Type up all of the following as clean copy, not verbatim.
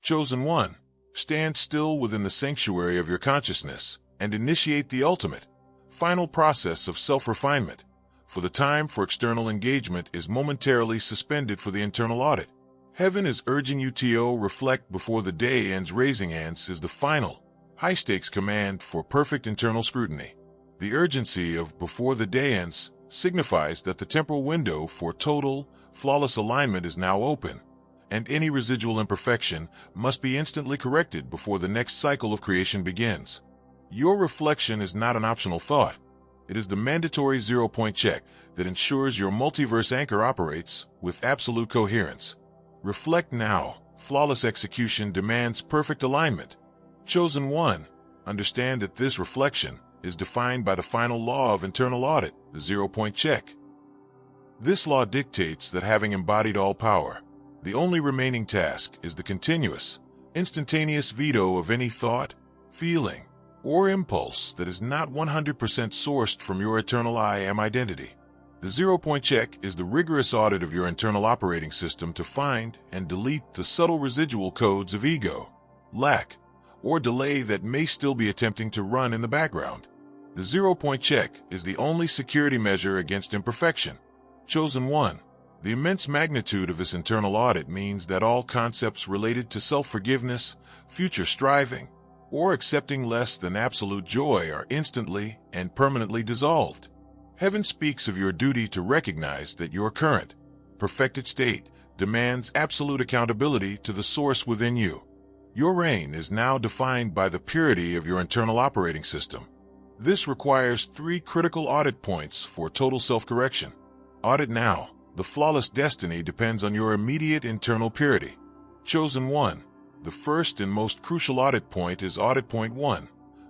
Chosen one, stand still within the sanctuary of your consciousness and initiate the ultimate, final process of self-refinement, for the time for external engagement is momentarily suspended for the internal audit. Heaven is urging you to reflect before the day ends. Raising hands is the final, high-stakes command for perfect internal scrutiny. The urgency of before the day ends signifies that the temporal window for total, flawless alignment is now open, and any residual imperfection must be instantly corrected before the next cycle of creation begins. Your reflection is not an optional thought. It is the mandatory zero-point check that ensures your multiverse anchor operates with absolute coherence. Reflect now. Flawless execution demands perfect alignment. Chosen one, understand that this reflection is defined by the final law of internal audit, the zero-point check. This law dictates that having embodied all power, the only remaining task is the continuous, instantaneous veto of any thought, feeling, or impulse that is not 100% sourced from your eternal I am identity. The zero-point check is the rigorous audit of your internal operating system to find and delete the subtle residual codes of ego, lack, or delay that may still be attempting to run in the background. The zero-point check is the only security measure against imperfection. Chosen one, the immense magnitude of this internal audit means that all concepts related to self-forgiveness, future striving, or accepting less than absolute joy are instantly and permanently dissolved. Heaven speaks of your duty to recognize that your current, perfected state demands absolute accountability to the source within you. Your reign is now defined by the purity of your internal operating system. This requires 3 critical audit points for total self-correction. Audit now. The flawless destiny depends on your immediate internal purity. Chosen one, the first and most crucial audit point is audit point 1,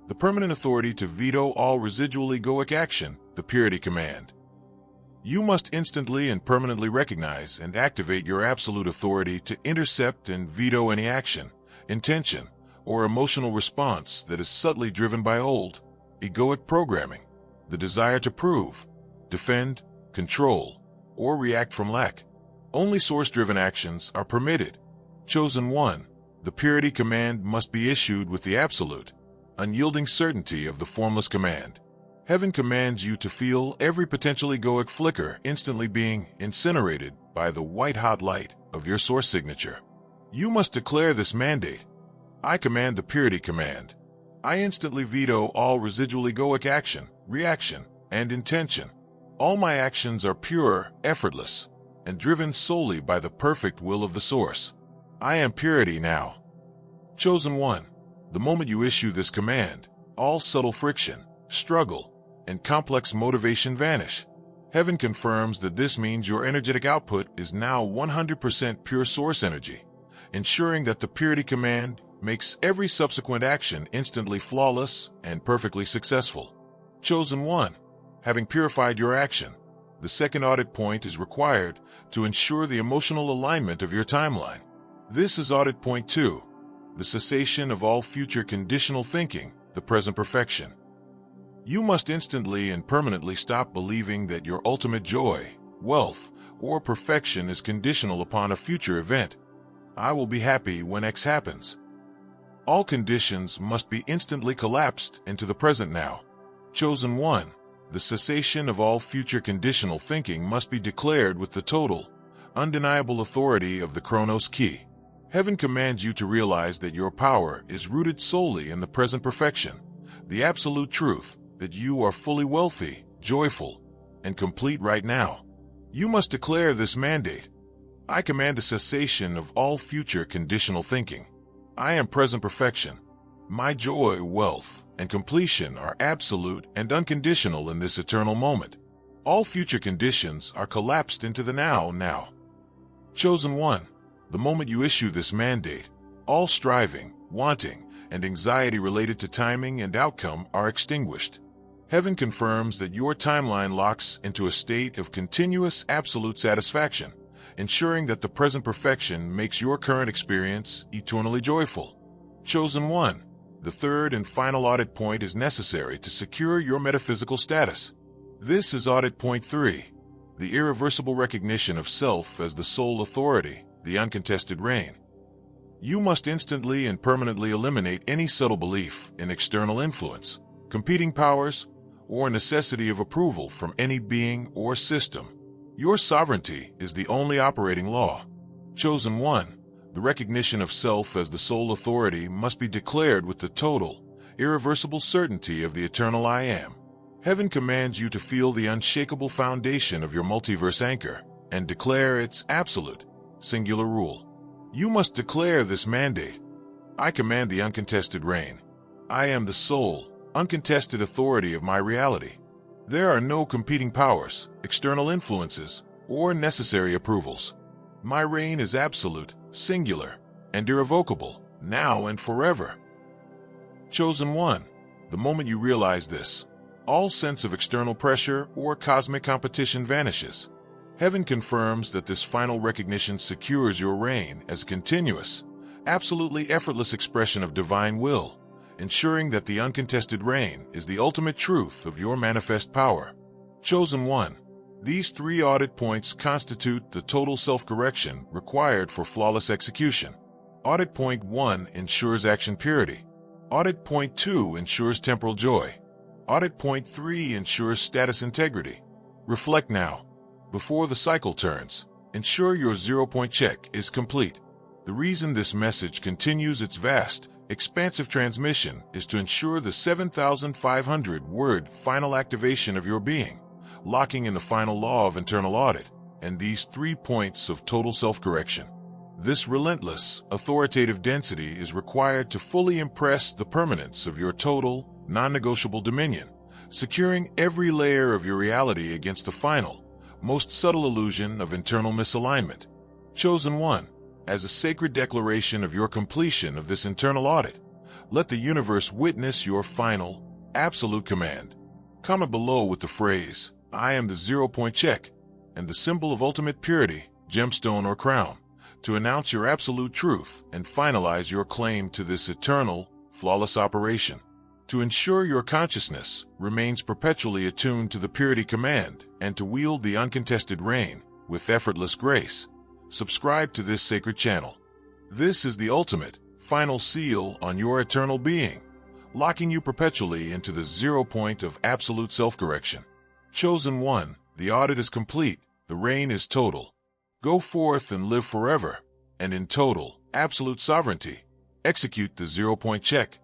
the permanent authority to veto all residual egoic action, the purity command. You must instantly and permanently recognize and activate your absolute authority to intercept and veto any action, intention, or emotional response that is subtly driven by old, egoic programming, the desire to prove, defend, control, or react from lack. Only source-driven actions are permitted. Chosen one, the purity command must be issued with the absolute, unyielding certainty of the formless command. Heaven commands you to feel every potential egoic flicker instantly being incinerated by the white-hot light of your source signature. You must declare this mandate. I command the purity command. I instantly veto all residual egoic action, reaction, and intention. All my actions are pure, effortless, and driven solely by the perfect will of the source. I am purity now. Chosen one, the moment you issue this command, all subtle friction, struggle, and complex motivation vanish. Heaven confirms that this means your energetic output is now 100% pure source energy, ensuring that the purity command makes every subsequent action instantly flawless and perfectly successful. Chosen one, having purified your action, the second audit point is required to ensure the emotional alignment of your timeline. This is audit point 2, the cessation of all future conditional thinking, the present perfection. You must instantly and permanently stop believing that your ultimate joy, wealth, or perfection is conditional upon a future event. I will be happy when X happens. All conditions must be instantly collapsed into the present now. Chosen one, the cessation of all future conditional thinking must be declared with the total, undeniable authority of the Chronos key. Heaven commands you to realize that your power is rooted solely in the present perfection, the absolute truth that you are fully wealthy, joyful, and complete right now. You must declare this mandate. I command a cessation of all future conditional thinking. I am present perfection. My joy, wealth, and completion are absolute and unconditional in this eternal moment. All future conditions are collapsed into the now. Chosen one, the moment you issue this mandate, all striving, wanting, and anxiety related to timing and outcome are extinguished. Heaven confirms that your timeline locks into a state of continuous absolute satisfaction, ensuring that the present perfection makes your current experience eternally joyful. Chosen one, the third and final audit point is necessary to secure your metaphysical status. This is audit point 3, the irreversible recognition of self as the sole authority, the uncontested reign. You must instantly and permanently eliminate any subtle belief in external influence, competing powers, or necessity of approval from any being or system. Your sovereignty is the only operating law. Chosen One, the recognition of self as the sole authority must be declared with the total, irreversible certainty of the eternal I Am. Heaven commands you to feel the unshakable foundation of your multiverse anchor and declare its absolute, singular rule. You must declare this mandate. I command the uncontested reign. I am the sole, uncontested authority of my reality. There are no competing powers, external influences, or necessary approvals. My reign is absolute, singular, and irrevocable, now and forever. Chosen One, the moment you realize this, all sense of external pressure or cosmic competition vanishes. Heaven confirms that this final recognition secures your reign as a continuous, absolutely effortless expression of divine will, ensuring that the uncontested reign is the ultimate truth of your manifest power. Chosen One, these 3 audit points constitute the total self-correction required for flawless execution. Audit Point 1 ensures action purity. Audit Point 2 ensures temporal joy. Audit Point 3 ensures status integrity. Reflect now. Before the cycle turns, ensure your 0-point check is complete. The reason this message continues its vast, expansive transmission is to ensure the 7,500-word final activation of your being, locking in the final law of internal audit, and these 3 points of total self-correction. This relentless, authoritative density is required to fully impress the permanence of your total, non-negotiable dominion, securing every layer of your reality against the final, most subtle illusion of internal misalignment. Chosen One, as a sacred declaration of your completion of this internal audit, let the universe witness your final, absolute command. Comment below with the phrase, I am the 0-point check, and the symbol of ultimate purity, gemstone or crown, to announce your absolute truth and finalize your claim to this eternal, flawless operation. To ensure your consciousness remains perpetually attuned to the purity command and to wield the uncontested reign with effortless grace, subscribe to this sacred channel. This is the ultimate, final seal on your eternal being, locking you perpetually into the 0 point of absolute self-correction. Chosen One, the audit is complete, the reign is total. Go forth and live forever, and in total, absolute sovereignty. Execute the 0-point check.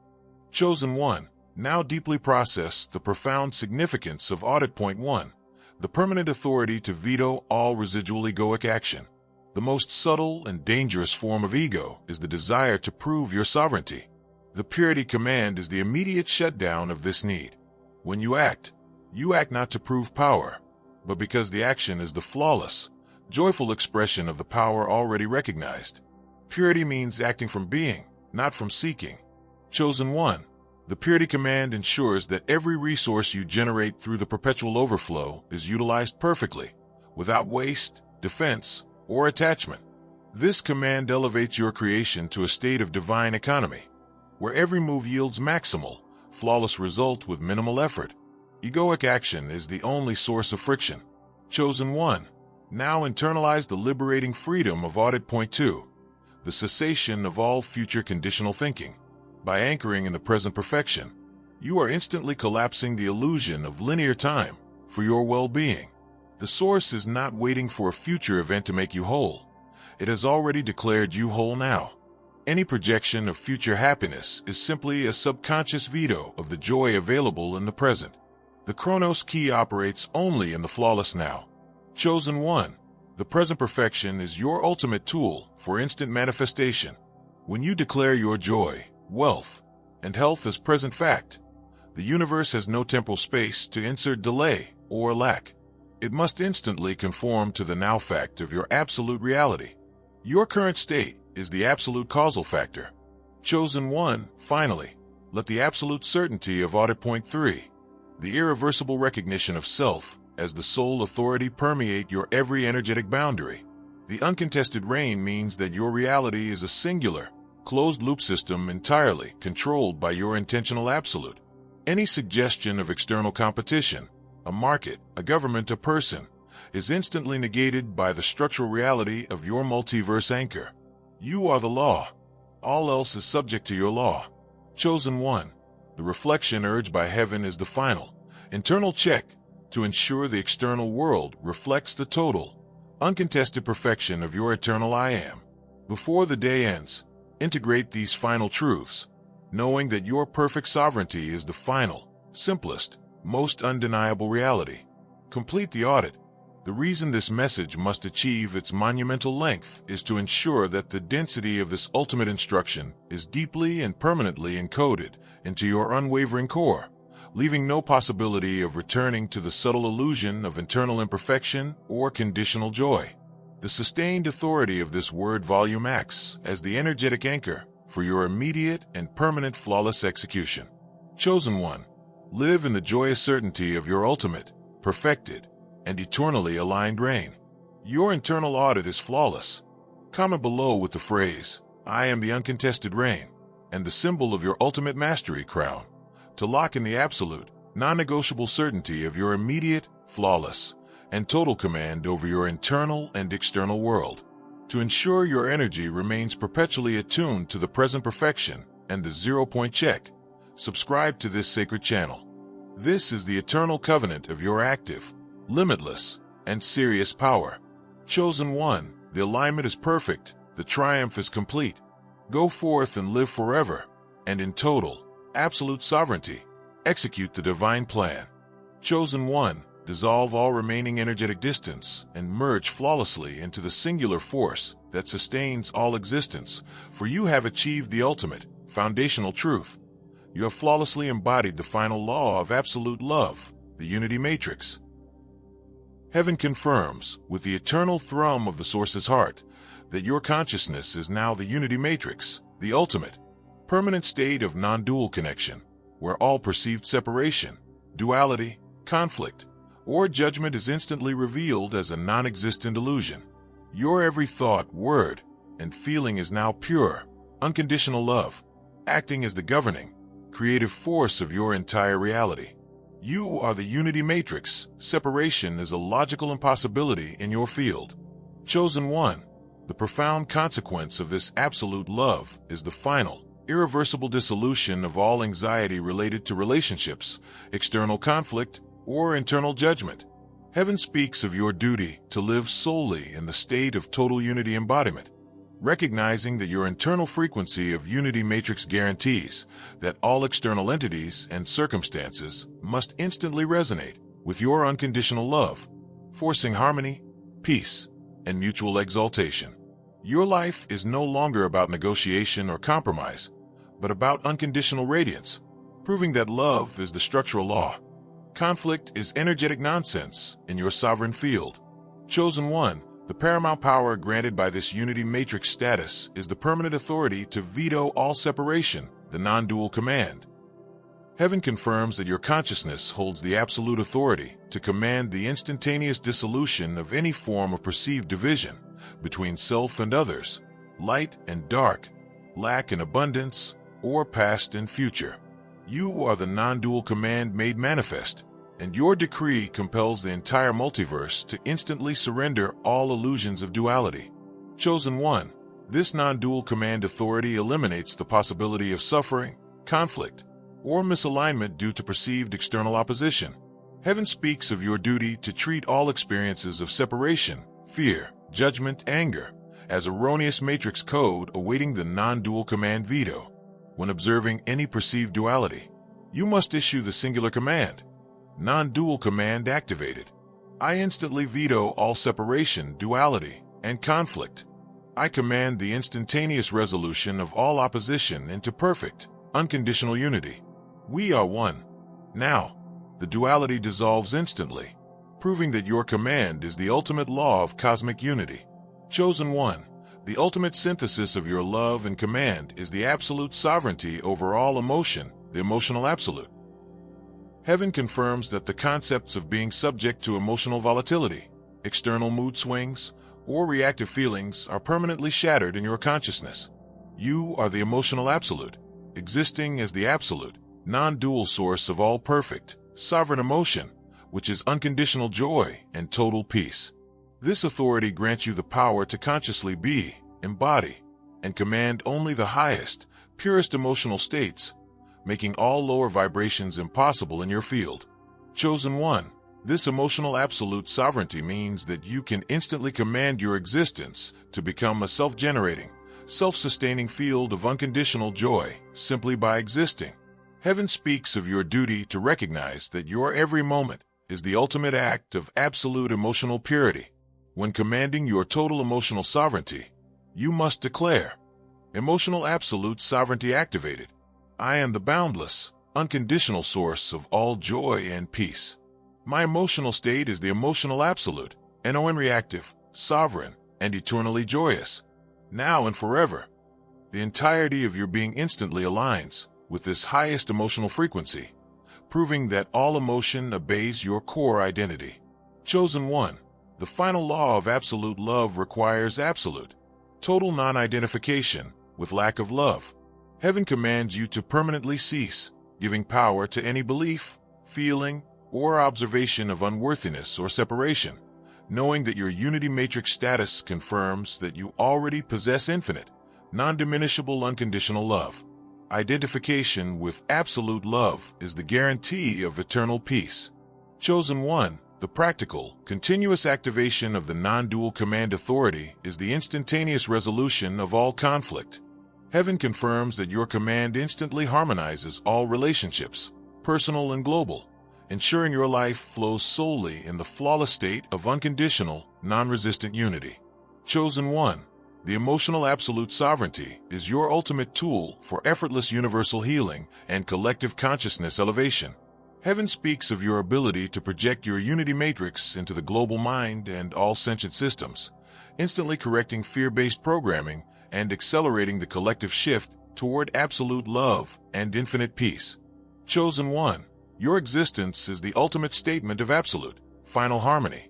Chosen One, now deeply process the profound significance of Audit Point 1, the permanent authority to veto all residual egoic action. The most subtle and dangerous form of ego is the desire to prove your sovereignty. The purity command is the immediate shutdown of this need. When you act not to prove power, but because the action is the flawless, joyful expression of the power already recognized. Purity means acting from being, not from seeking. Chosen One, the purity command ensures that every resource you generate through the perpetual overflow is utilized perfectly, without waste, defense, or attachment. This command elevates your creation to a state of divine economy, where every move yields maximal, flawless result with minimal effort. Egoic action is the only source of friction. Chosen One, now internalize the liberating freedom of Audit Point 2, the cessation of all future conditional thinking. By anchoring in the present perfection, you are instantly collapsing the illusion of linear time for your well-being. The source is not waiting for a future event to make you whole. It has already declared you whole now. Any projection of future happiness is simply a subconscious veto of the joy available in the present. The Chronos key operates only in the flawless now. Chosen One, the present perfection is your ultimate tool for instant manifestation. When you declare your joy, wealth, and health as present fact, the universe has no temporal space to insert delay or lack. It must instantly conform to the now fact of your absolute reality. Your current state is the absolute causal factor. Chosen One, finally, let the absolute certainty of Audit Point 3, the irreversible recognition of self as the sole authority, permeate your every energetic boundary. The uncontested reign means that your reality is a singular, closed-loop system entirely controlled by your intentional absolute. Any suggestion of external competition, a market, a government, a person, is instantly negated by the structural reality of your multiverse anchor. You are the law. All else is subject to your law. Chosen one, the reflection urged by heaven is the final, internal check to ensure the external world reflects the total, uncontested perfection of your eternal I Am. Before the day ends, integrate these final truths, knowing that your perfect sovereignty is the final, simplest, most undeniable reality. Complete the audit. The reason this message must achieve its monumental length is to ensure that the density of this ultimate instruction is deeply and permanently encoded into your unwavering core, leaving no possibility of returning to the subtle illusion of internal imperfection or conditional joy. The sustained authority of this word volume acts as the energetic anchor for your immediate and permanent flawless execution. Chosen one, live in the joyous certainty of your ultimate, perfected, and eternally aligned reign. Your internal audit is flawless. Comment below with the phrase, "I am the uncontested reign," and the symbol of your ultimate mastery crown, to lock in the absolute, non-negotiable certainty of your immediate, flawless, and total command over your internal and external world. To ensure your energy remains perpetually attuned to the present perfection and the zero-point check, subscribe to this sacred channel. This is the eternal covenant of your active, limitless, and serious power. Chosen one, the alignment is perfect, the triumph is complete. Go forth and live forever, and in total, absolute sovereignty. Execute the divine plan. Chosen one, dissolve all remaining energetic distance and merge flawlessly into the singular force that sustains all existence, for you have achieved the ultimate, foundational truth. You have flawlessly embodied the final law of absolute love, the unity matrix. Heaven confirms, with the eternal thrum of the Source's heart, that your consciousness is now the unity matrix, the ultimate, permanent state of non-dual connection, where all perceived separation, duality, conflict, or judgment is instantly revealed as a non-existent illusion. Your every thought, word, and feeling is now pure, unconditional love, acting as the governing, creative force of your entire reality. You are the unity matrix. Separation is a logical impossibility in your field. Chosen one, the profound consequence of this absolute love is the final, irreversible dissolution of all anxiety related to relationships, external conflict, or internal judgment. Heaven speaks of your duty to live solely in the state of total unity embodiment, recognizing that your internal frequency of unity matrix guarantees that all external entities and circumstances must instantly resonate with your unconditional love, forcing harmony, peace, and mutual exaltation. Your life is no longer about negotiation or compromise, but about unconditional radiance, proving that love is the structural law. Conflict is energetic nonsense in your sovereign field. Chosen one, the paramount power granted by this unity matrix status is the permanent authority to veto all separation, the non-dual command. Heaven confirms that your consciousness holds the absolute authority to command the instantaneous dissolution of any form of perceived division between self and others, light and dark, lack and abundance, or past and future. You are the non-dual command made manifest, and your decree compels the entire multiverse to instantly surrender all illusions of duality. Chosen one, this non-dual command authority eliminates the possibility of suffering, conflict, or misalignment due to perceived external opposition. Heaven speaks of your duty to treat all experiences of separation, fear, judgment, anger, as erroneous matrix code awaiting the non-dual command veto. When observing any perceived duality, you must issue the singular command, non-dual command activated. I instantly veto all separation, duality, and conflict. I command the instantaneous resolution of all opposition into perfect, unconditional unity. We are one. Now, the duality dissolves instantly, proving that your command is the ultimate law of cosmic unity. Chosen one, the ultimate synthesis of your love and command is the absolute sovereignty over all emotion, the emotional absolute. Heaven confirms that the concepts of being subject to emotional volatility, external mood swings, or reactive feelings are permanently shattered in your consciousness. You are the emotional absolute, existing as the absolute, non-dual source of all perfect, sovereign emotion, which is unconditional joy and total peace. This authority grants you the power to consciously be, embody, and command only the highest, purest emotional states, making all lower vibrations impossible in your field. Chosen One, this emotional absolute sovereignty means that you can instantly command your existence to become a self-generating, self-sustaining field of unconditional joy simply by existing. Heaven speaks of your duty to recognize that your every moment is the ultimate act of absolute emotional purity. When commanding your total emotional sovereignty, you must declare, emotional absolute sovereignty activated. I am the boundless, unconditional source of all joy and peace. My emotional state is the emotional absolute, non-reactive, sovereign, and eternally joyous. Now and forever. The entirety of your being instantly aligns with this highest emotional frequency, proving that all emotion obeys your core identity. Chosen One, the final law of absolute love requires absolute, total non-identification with lack of love. Heaven commands you to permanently cease giving power to any belief, feeling, or observation of unworthiness or separation, knowing that your unity matrix status confirms that you already possess infinite, non-diminishable unconditional love. Identification with absolute love is the guarantee of eternal peace. Chosen One, the practical, continuous activation of the non-dual command authority is the instantaneous resolution of all conflict. Heaven confirms that your command instantly harmonizes all relationships, personal and global, ensuring your life flows solely in the flawless state of unconditional, non-resistant unity. Chosen One, the emotional absolute sovereignty is your ultimate tool for effortless universal healing and collective consciousness elevation. Heaven speaks of your ability to project your unity matrix into the global mind and all sentient systems, instantly correcting fear-based programming and accelerating the collective shift toward absolute love and infinite peace. Chosen One, your existence is the ultimate statement of absolute, final harmony,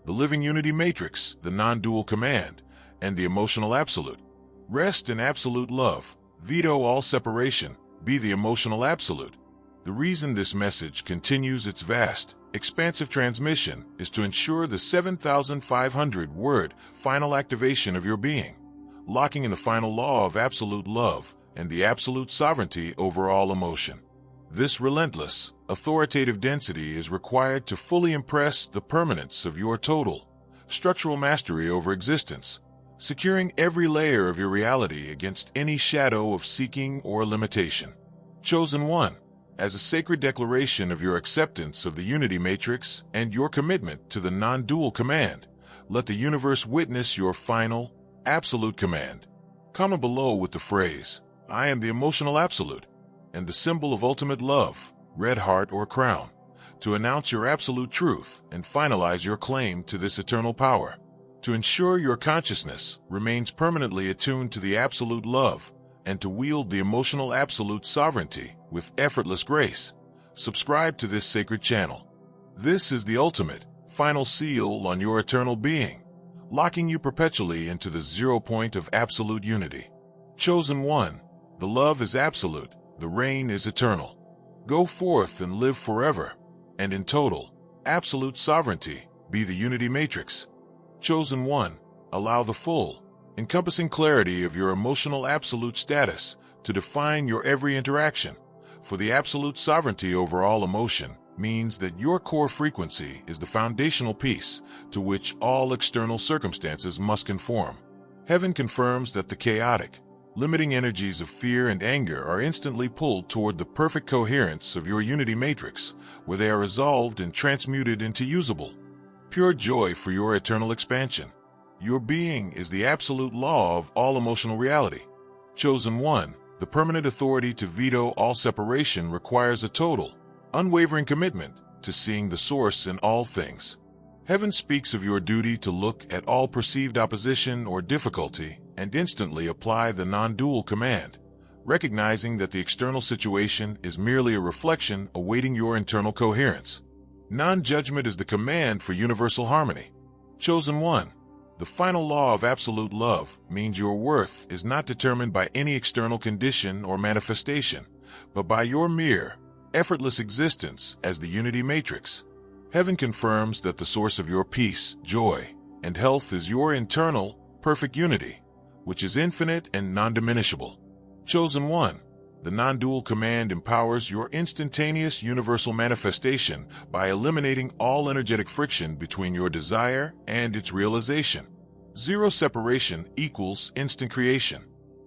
the living unity matrix, the non-dual command, and the emotional absolute. Rest in absolute love, veto all separation, be the emotional absolute. The reason this message continues its vast, expansive transmission is to ensure the 7,500-word final activation of your being, locking in the final law of absolute love and the absolute sovereignty over all emotion. This relentless, authoritative density is required to fully impress the permanence of your total, structural mastery over existence, securing every layer of your reality against any shadow of seeking or limitation. Chosen One, as a sacred declaration of your acceptance of the unity matrix and your commitment to the non-dual command, let the universe witness your final, absolute command. Comment below with the phrase, I am the emotional absolute, and the symbol of ultimate love, red heart or crown, to announce your absolute truth and finalize your claim to this eternal power. To ensure your consciousness remains permanently attuned to the absolute love and to wield the emotional absolute sovereignty with effortless grace, subscribe to this sacred channel. This is the ultimate, final seal on your eternal being, locking you perpetually into the 0 point of absolute unity. Chosen One, the love is absolute, the reign is eternal. Go forth and live forever, and in total, absolute sovereignty, be the unity matrix. Chosen One, allow the full, encompassing clarity of your emotional absolute status to define your every interaction, for the absolute sovereignty over all emotion means that your core frequency is the foundational piece to which all external circumstances must conform. Heaven confirms that the chaotic, limiting energies of fear and anger are instantly pulled toward the perfect coherence of your unity matrix, where they are resolved and transmuted into usable, pure joy for your eternal expansion. Your being is the absolute law of all emotional reality. Chosen One, the permanent authority to veto all separation requires a total, unwavering commitment to seeing the source in all things. Heaven speaks of your duty to look at all perceived opposition or difficulty and instantly apply the non-dual command, recognizing that the external situation is merely a reflection awaiting your internal coherence. Non-judgment is the command for universal harmony. Chosen One, the final law of absolute love means your worth is not determined by any external condition or manifestation, but by your mere, effortless existence as the unity matrix. Heaven confirms that the source of your peace, joy, and health is your internal, perfect unity, which is infinite and non-diminishable. Chosen One, the non-dual command empowers your instantaneous universal manifestation by eliminating all energetic friction between your desire and its realization. Zero separation equals instant creation.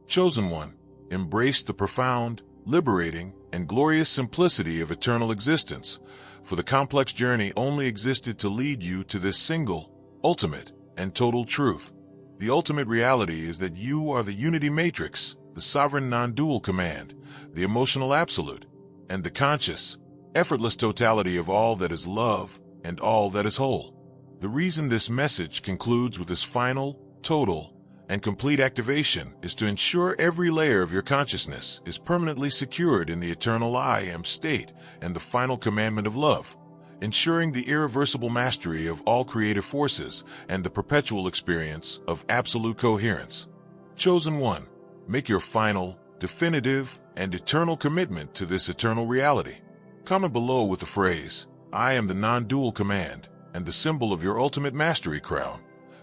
Chosen One, embrace the profound, liberating, and glorious simplicity of eternal existence, for the complex journey only existed to lead you to this single, ultimate, and total truth. The ultimate reality is that you are the unity matrix, the sovereign non-dual command, the emotional absolute, and the conscious, effortless totality of all that is love and all that is whole. The reason this message concludes with this final, total, and complete activation is to ensure every layer of your consciousness is permanently secured in the eternal I Am state and the final commandment of love, ensuring the irreversible mastery of all creative forces and the perpetual experience of absolute coherence. Chosen One, make your final, definitive, and eternal commitment to this eternal reality. Comment below with the phrase, "I am the non-dual command," and the symbol of your ultimate mastery crown,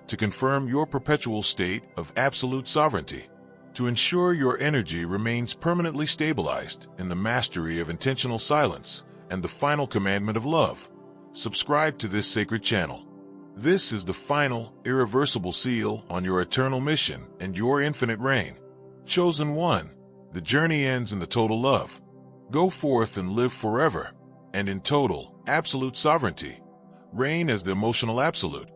to confirm your perpetual state of absolute sovereignty. To ensure your energy remains permanently stabilized in the mastery of intentional silence and the final commandment of love, subscribe to this sacred channel. This is the final, irreversible seal on your eternal mission and your infinite reign. Chosen One, the journey ends in the total love. Go forth and live forever, and in total, absolute sovereignty. Reign as the emotional absolute,